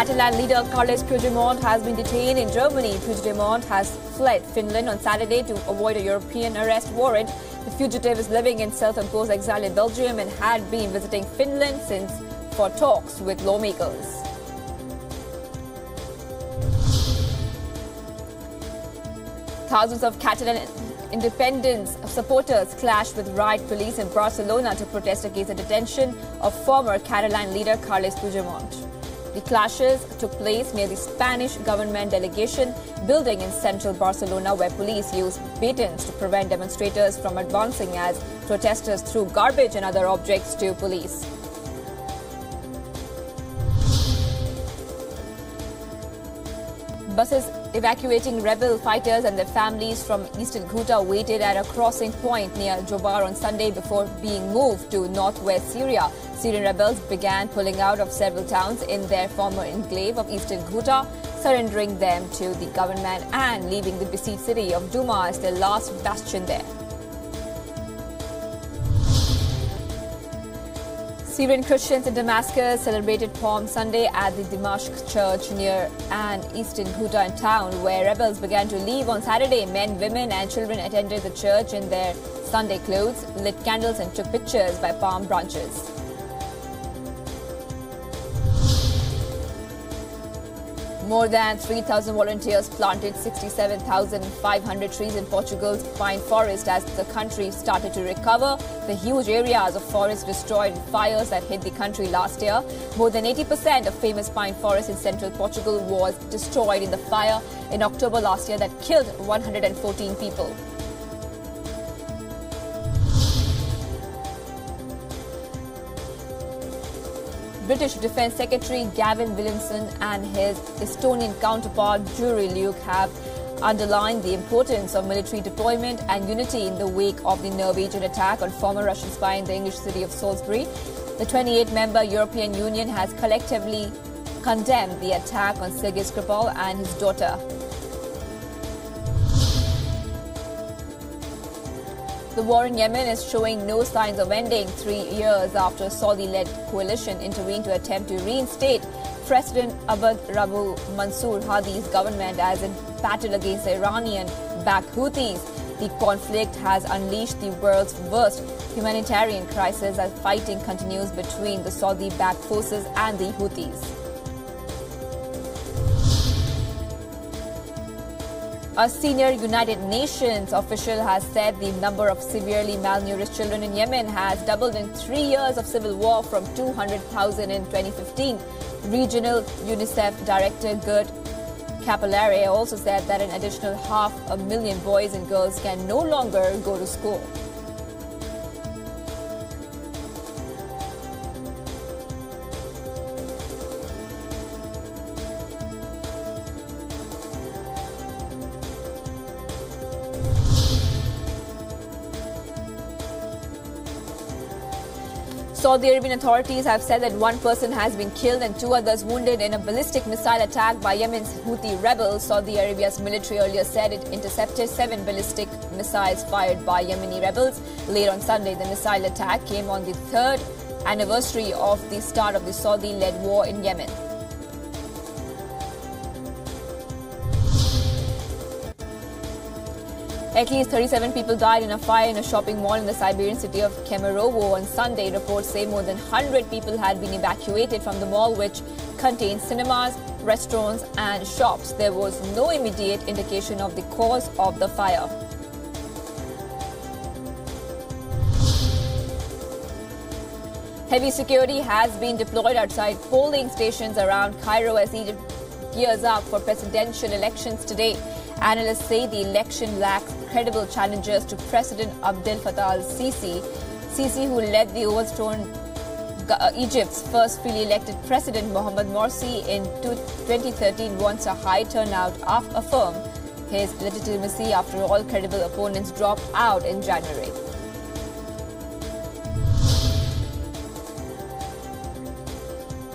Catalan leader Carles Puigdemont has been detained in Germany. Puigdemont has fled Finland on Saturday to avoid a European arrest warrant. The fugitive is living in self-imposed exile in Belgium and had been visiting Finland since for talks with lawmakers. Thousands of Catalan independence supporters clashed with riot police in Barcelona to protest against the detention of former Catalan leader Carles Puigdemont. The clashes took place near the Spanish government delegation building in central Barcelona, where police used batons to prevent demonstrators from advancing as protesters threw garbage and other objects to police. Buses evacuating rebel fighters and their families from eastern Ghouta waited at a crossing point near Jobar on Sunday before being moved to northwest Syria. Syrian rebels began pulling out of several towns in their former enclave of eastern Ghouta, surrendering them to the government and leaving the besieged city of Douma as their last bastion there. Syrian Christians in Damascus celebrated Palm Sunday at the Damascus church near an eastern Ghouta town, where rebels began to leave on Saturday. Men, women and children attended the church in their Sunday clothes, lit candles and took pictures by palm branches. More than 3,000 volunteers planted 67,500 trees in Portugal's pine forest as the country started to recover the huge areas of forest destroyed in fires that hit the country last year. More than 80% of famous pine forest in central Portugal was destroyed in the fire in October last year that killed 114 people. British Defence Secretary Gavin Williamson and his Estonian counterpart Jüri Luik have underlined the importance of military deployment and unity in the wake of the Norwegian attack on former Russian spy in the English city of Salisbury. The 28-member European Union has collectively condemned the attack on Sergei Skripal and his daughter. The war in Yemen is showing no signs of ending 3 years after a Saudi-led coalition intervened to attempt to reinstate President Abd Rabbu Mansour Hadi's government as in battle against the Iranian-backed Houthis. The conflict has unleashed the world's worst humanitarian crisis as fighting continues between the Saudi-backed forces and the Houthis. A senior United Nations official has said the number of severely malnourished children in Yemen has doubled in 3 years of civil war from 200,000 in 2015. Regional UNICEF Director Gert Capillare also said that an additional 500,000 boys and girls can no longer go to school. Saudi Arabian authorities have said that one person has been killed and 2 others wounded in a ballistic missile attack by Yemen's Houthi rebels. Saudi Arabia's military earlier said it intercepted 7 ballistic missiles fired by Yemeni rebels. Late on Sunday, the missile attack came on the 3rd anniversary of the start of the Saudi-led war in Yemen. At least 37 people died in a fire in a shopping mall in the Siberian city of Kemerovo on Sunday. Reports say more than 100 people had been evacuated from the mall, which contains cinemas, restaurants and shops. There was no immediate indication of the cause of the fire. Heavy security has been deployed outside polling stations around Cairo as Egypt gears up for presidential elections today. Analysts say the election lacks credible challengers to President Abdel Fattah al-Sisi. Sisi, who led the overthrown Egypt's first freely elected president Mohamed Morsi in 2013, wants a high turnout to affirm his legitimacy after all credible opponents dropped out in January.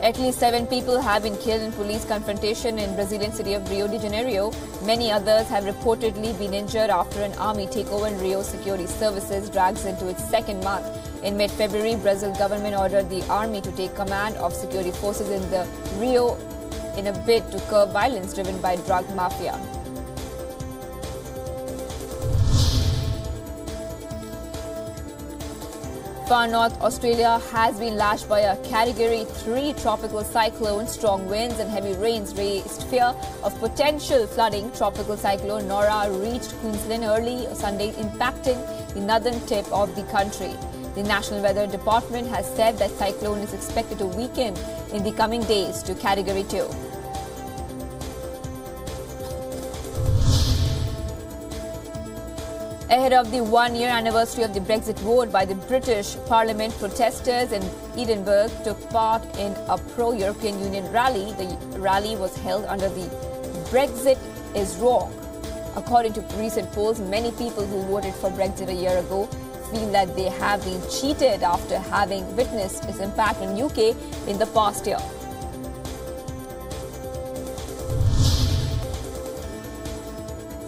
At least 7 people have been killed in police confrontation in Brazilian city of Rio de Janeiro. Many others have reportedly been injured after an army takeover in Rio security services drags into its 2nd month. In mid-February, Brazil government ordered the army to take command of security forces in the Rio in a bid to curb violence driven by drug mafia. Far North Australia has been lashed by a Category 3 tropical cyclone. Strong winds and heavy rains raised fear of potential flooding. Tropical cyclone Nora reached Queensland early Sunday, impacting the northern tip of the country. The National Weather Department has said that cyclone is expected to weaken in the coming days to Category 2. Ahead of the one-year anniversary of the Brexit vote by the British Parliament, protesters in Edinburgh took part in a pro-European Union rally. The rally was held under the "Brexit is wrong." According to recent polls, many people who voted for Brexit a year ago feel that they have been cheated after having witnessed its impact on UK in the past year.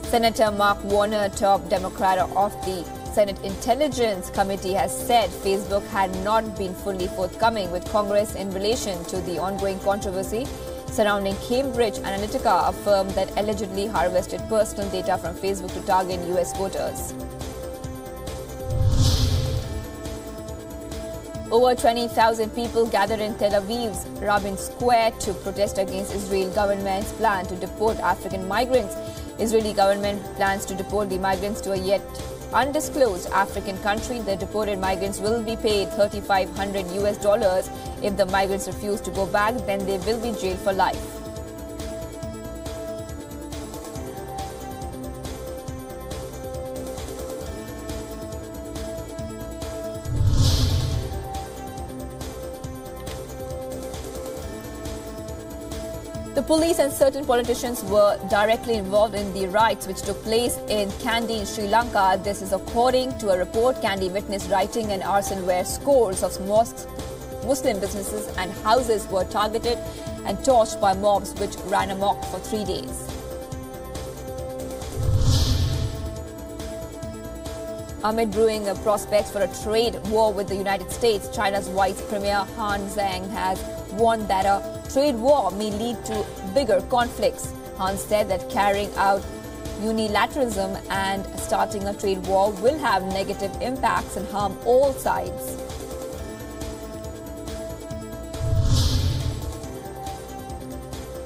Senator Mark Warner, top Democrat of the Senate Intelligence Committee, has said Facebook had not been fully forthcoming with Congress in relation to the ongoing controversy surrounding Cambridge Analytica, a firm that allegedly harvested personal data from Facebook to target US voters. Over 20,000 people gathered in Tel Aviv's Rabin Square to protest against Israel government's plan to deport African migrants. Israeli government plans to deport the migrants to a yet undisclosed African country. The deported migrants will be paid $3,500 if the migrants refuse to go back. Then they will be jailed for life. The police and certain politicians were directly involved in the riots which took place in Kandy, Sri Lanka. This is according to a report. Kandy witnessed rioting and arson where scores of mosques, Muslim businesses and houses were targeted and torched by mobs which ran amok for 3 days. Amid brewing prospects for a trade war with the United States, China's Vice Premier Han Zhang has warned that a trade war may lead to bigger conflicts. Han said that carrying out unilateralism and starting a trade war will have negative impacts and harm all sides.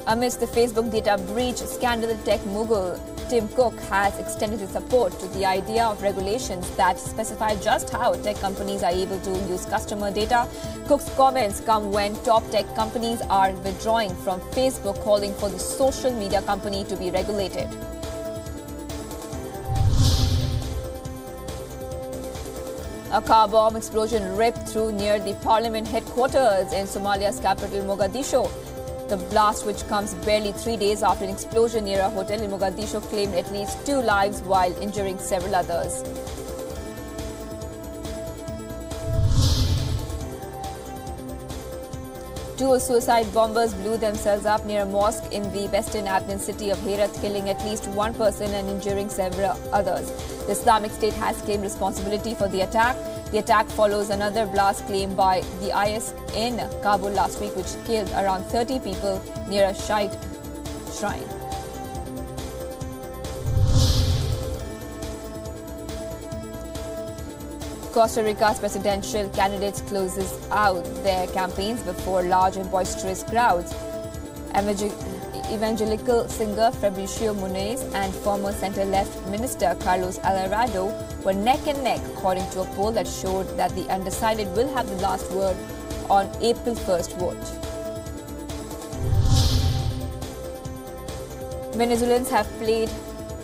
Amidst the Facebook data breach scandal, tech mogul Tim Cook has extended his support to the idea of regulations that specify just how tech companies are able to use customer data. Cook's comments come when top tech companies are withdrawing from Facebook, calling for the social media company to be regulated. A car bomb explosion ripped through near the parliament headquarters in Somalia's capital, Mogadishu. The blast, which comes barely 3 days after an explosion near a hotel in Mogadishu, claimed at least 2 lives while injuring several others. Two suicide bombers blew themselves up near a mosque in the western Afghan city of Herat, killing at least 1 person and injuring several others. The Islamic State has claimed responsibility for the attack. The attack follows another blast claimed by the IS in Kabul last week, which killed around 30 people near a Shiite shrine. Costa Rica's presidential candidates closes out their campaigns before large and boisterous crowds. Evangelical singer Fabricio Muniz and former center-left minister Carlos Alvarado were neck and neck, according to a poll that showed that the undecided will have the last word on April 1st vote. Venezuelans have paid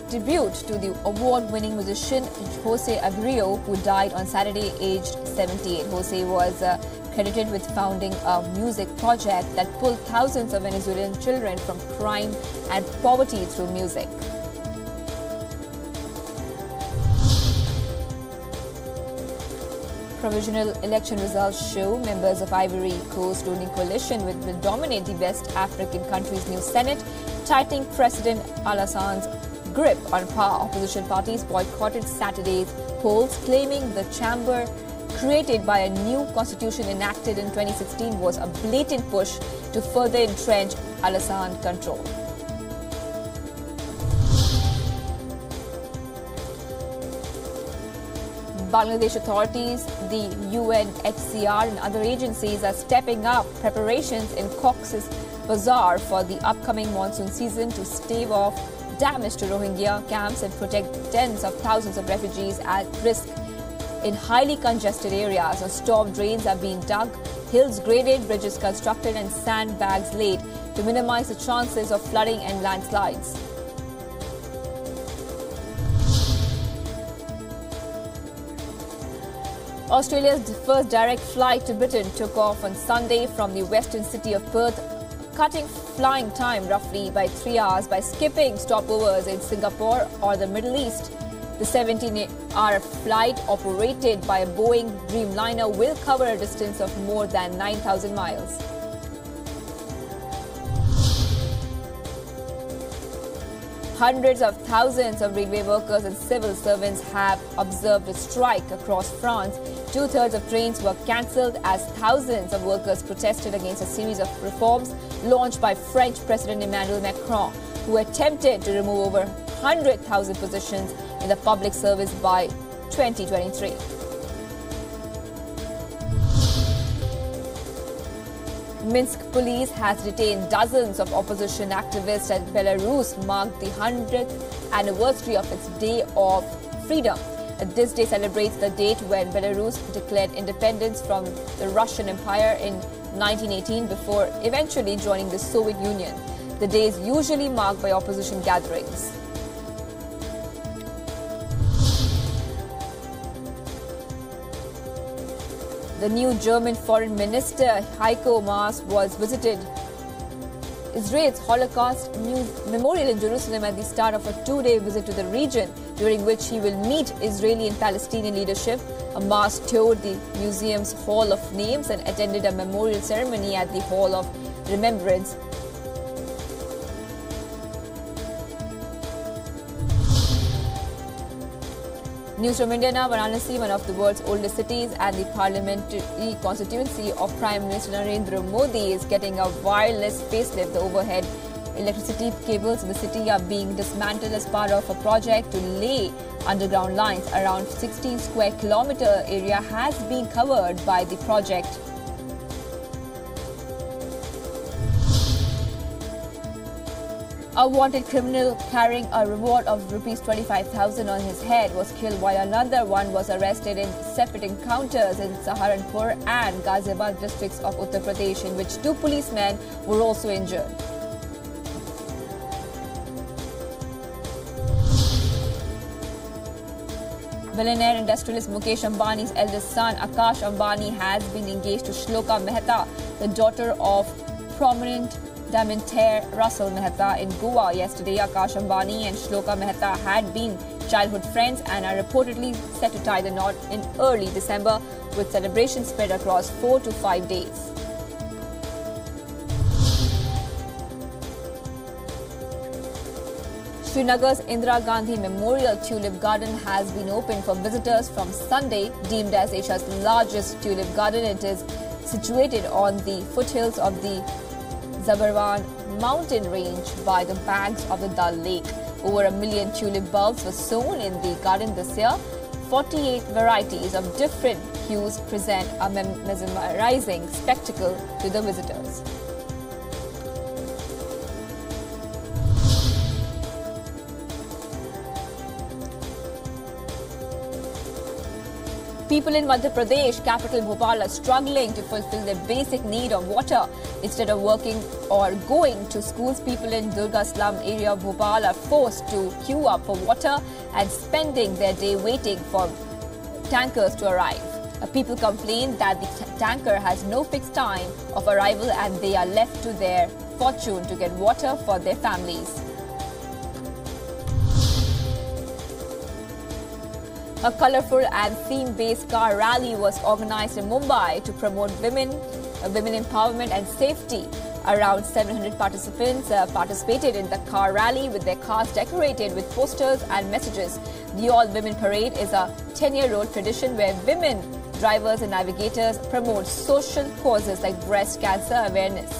tribute to the award-winning musician Jose Abreu, who died on Saturday, aged 78. Jose was credited with founding a music project that pulled thousands of Venezuelan children from crime and poverty through music. Provisional election results show members of Ivory Coast ruling coalition will dominate the West African country's new Senate, tightening President Alassan's grip on power. Opposition parties boycotted Saturday's polls, claiming the chamber created by a new constitution enacted in 2016 was a blatant push to further entrench Al-Assad control. Bangladesh authorities, the UNHCR and other agencies are stepping up preparations in Cox's Bazar for the upcoming monsoon season to stave off damage to Rohingya camps and protect tens of thousands of refugees at risk in highly congested areas. Storm drains are being dug, hills graded, bridges constructed and sandbags laid to minimize the chances of flooding and landslides. Australia's first direct flight to Britain took off on Sunday from the western city of Perth, cutting flying time roughly by 3 hours by skipping stopovers in Singapore or the Middle East. The 17-hour flight, operated by a Boeing Dreamliner, will cover a distance of more than 9,000 miles. Hundreds of thousands of railway workers and civil servants have observed a strike across France. Two-thirds of trains were cancelled as thousands of workers protested against a series of reforms launched by French President Emmanuel Macron, who attempted to remove over 100,000 positions in the public service by 2023. Minsk police has detained dozens of opposition activists as Belarus marked the 100th anniversary of its Day of Freedom. This day celebrates the date when Belarus declared independence from the Russian Empire in 1918 before eventually joining the Soviet Union. The day is usually marked by opposition gatherings. The new German Foreign Minister Heiko Maas was visited Israel's Holocaust Memorial in Jerusalem at the start of a 2-day visit to the region, during which he will meet Israeli and Palestinian leadership. Maas toured the museum's Hall of Names and attended a memorial ceremony at the Hall of Remembrance. News from India now. Varanasi, one of the world's oldest cities and the parliamentary constituency of Prime Minister Narendra Modi, is getting a wireless facelift. The overhead electricity cables in the city are being dismantled as part of a project to lay underground lines. Around 16 square kilometer area has been covered by the project. A wanted criminal carrying a reward of Rs 25,000 on his head was killed, while another one was arrested in separate encounters in Saharanpur and Ghaziabad districts of Uttar Pradesh, in which 2 policemen were also injured. Billionaire industrialist Mukesh Ambani's eldest son, Akash Ambani, has been engaged to Shloka Mehta, the daughter of prominent diamantaire Russell Mehta in Goa. Yesterday, Akash Ambani and Shloka Mehta had been childhood friends and are reportedly set to tie the knot in early December, with celebrations spread across 4 to 5 days. Srinagar's Indira Gandhi Memorial Tulip Garden has been opened for visitors from Sunday. Deemed as Asia's largest tulip garden, it is situated on the foothills of the Zabarwan mountain range by the banks of the Dal Lake. Over 1 million tulip bulbs were sown in the garden this year. 48 varieties of different hues present a mesmerizing spectacle to the visitors. People in Madhya Pradesh capital Bhopal are struggling to fulfill their basic need of water. Instead of working or going to schools, people in Durga slum area of Bhopal are forced to queue up for water and spending their day waiting for tankers to arrive. People complain that the tanker has no fixed time of arrival and they are left to their fortune to get water for their families. A colourful and theme-based car rally was organised in Mumbai to promote women empowerment and safety. Around 700 participants participated in the car rally, with their cars decorated with posters and messages. The All Women Parade is a 10-year-old tradition where women Drivers and navigators promote social causes like breast cancer awareness.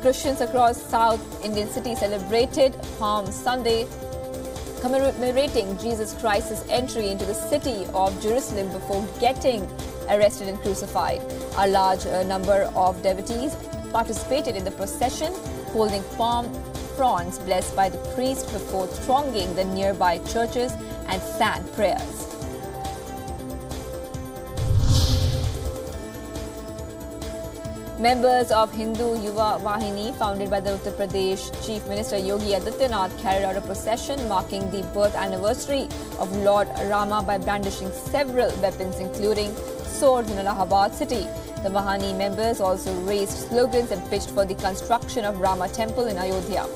Christians across South Indian cities celebrated Palm Sunday, commemorating Jesus Christ's entry into the city of Jerusalem before getting arrested and crucified. A large number of devotees participated in the procession, holding palm fronds blessed by the priest before thronging the nearby churches and sang prayers. Members of Hindu Yuva Vahini, founded by the Uttar Pradesh Chief Minister Yogi Adityanath, carried out a procession marking the birth anniversary of Lord Rama by brandishing several weapons, including swords in Allahabad city. The Vahani members also raised slogans and pitched for the construction of Rama Temple in Ayodhya.